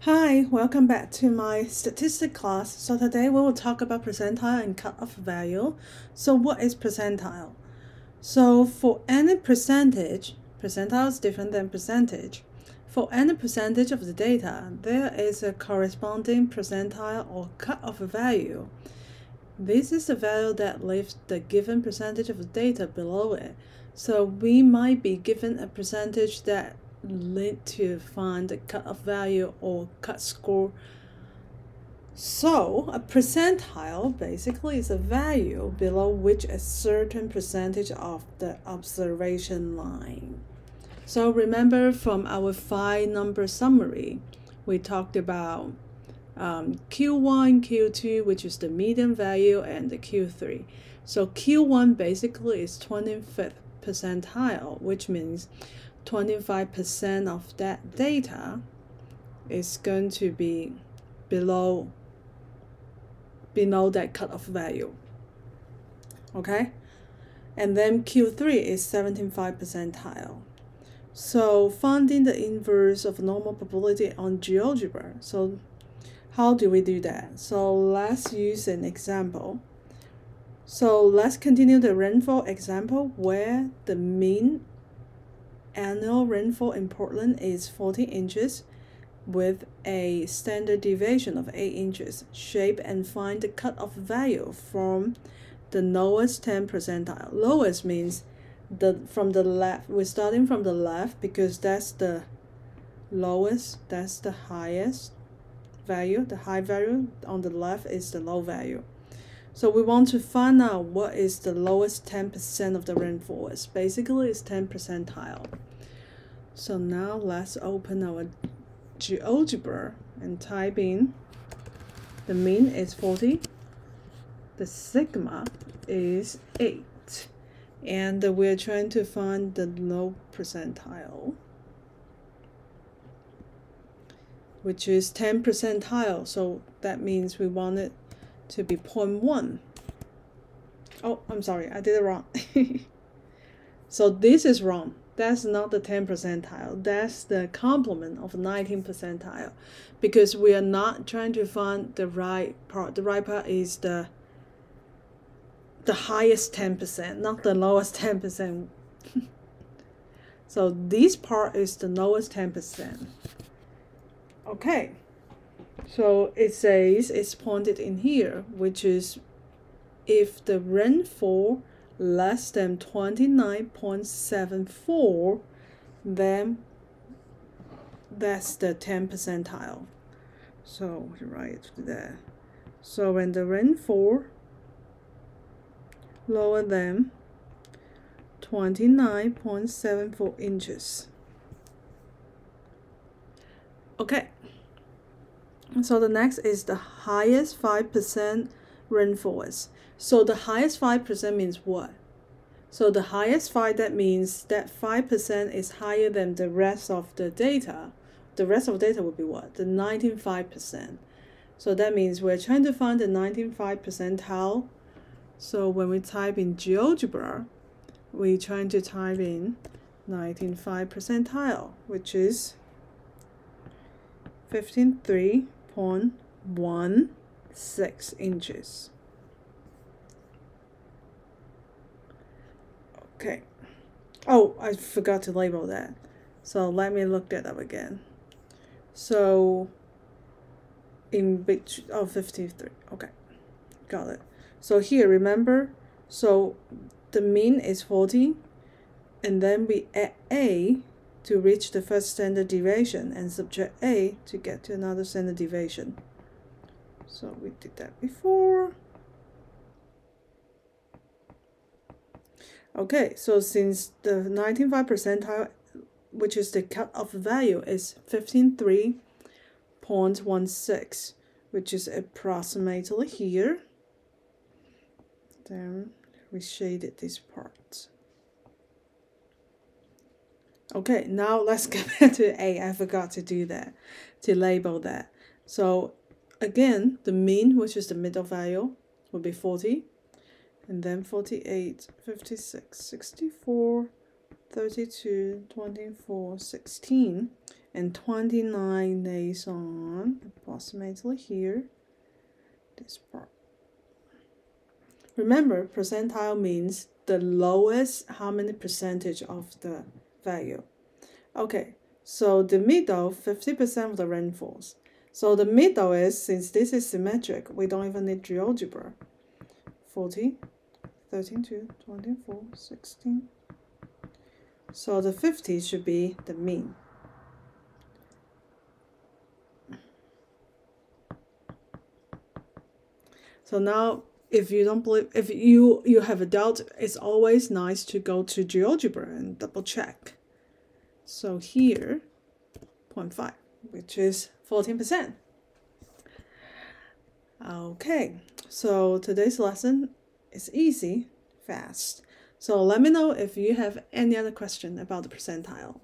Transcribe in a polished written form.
Hi, welcome back to my statistics class. So today we will talk about percentile and cutoff value. So what is percentile? So for any percentage, percentile is different than percentage. For any percentage of the data, there is a corresponding percentile or cutoff value. This is the value that leaves the given percentage of the data below it. So we might be given a percentage that lead to find the cutoff value or cut score. So a percentile basically is a value below which a certain percentage of the observation line. So remember from our 5-number summary, we talked about Q1, Q2, which is the median value, and the Q3. So Q1 basically is 25th percentile, which means 25% of that data is going to be below that cutoff value. Okay? And then Q3 is 75th percentile. So finding the inverse of normal probability on GeoGebra. So how do we do that? So let's use an example. So let's continue the rainfall example where the mean annual rainfall in Portland is 40 inches with a standard deviation of 8 inches. Shape and find the cutoff value from the lowest 10 percentile. Lowest means from the left. We're starting from the left because that's the lowest, that's the highest value. The high value on the left is the low value. So we want to find out what is the lowest 10% of the rainforest. Basically, it's 10 percentile. So now let's open our GeoGebra and type in the mean is 40, the sigma is 8, and we're trying to find the low percentile, which is 10 percentile. So that means we want it to be 0.1. Oh, I'm sorry, I did it wrong. So this is wrong. That's not the 10 percentile. That's the complement of 19 percentile, because we are not trying to find the right part. The right part is the highest 10%, not the lowest 10%. So this part is the lowest 10%. Okay. So it says it's pointed in here, which is if the rainfall less than 29.74, then that's the 10 percentile. So right there. So when the rainfall lower than 29.74 inches. Okay. So the next is the highest 5% rainforest. So the highest 5% means what? So the highest 5, that means that 5% is higher than the rest of the data. The rest of the data would be what? The 95%. So that means we're trying to find the 95 percentile. So when we type in GeoGebra, we're trying to type in 95 percentile, which is 53.16 inches. Okay. Oh, I forgot to label that. So let me look that up again. So in 53. Okay. Got it. So here, remember, so the mean is 40, and then we add A to reach the first standard deviation and subtract A to get to another standard deviation. So we did that before. Okay, so since the 95 percentile, which is the cutoff value, is 53.16, which is approximately here, then we shaded this part. Okay, now let's get back to A. I forgot to do that, to label that. So again, the mean, which is the middle value, will be 40, and then 48, 56, 64, 32, 24, 16, and 29 days on, approximately here, this part. Remember, percentile means the lowest, how many percentage of the value. Okay, so the middle, 50% of the rainfalls. So the middle is, since this is symmetric, we don't even need GeoGebra. 40, 13 to 24, 16. So the 50 should be the mean. So now, if you don't believe, if you have a doubt, it's always nice to go to GeoGebra and double check. So here, 0.5, which is 14%. Okay, so today's lesson is easy, fast. So let me know if you have any other question about the percentile.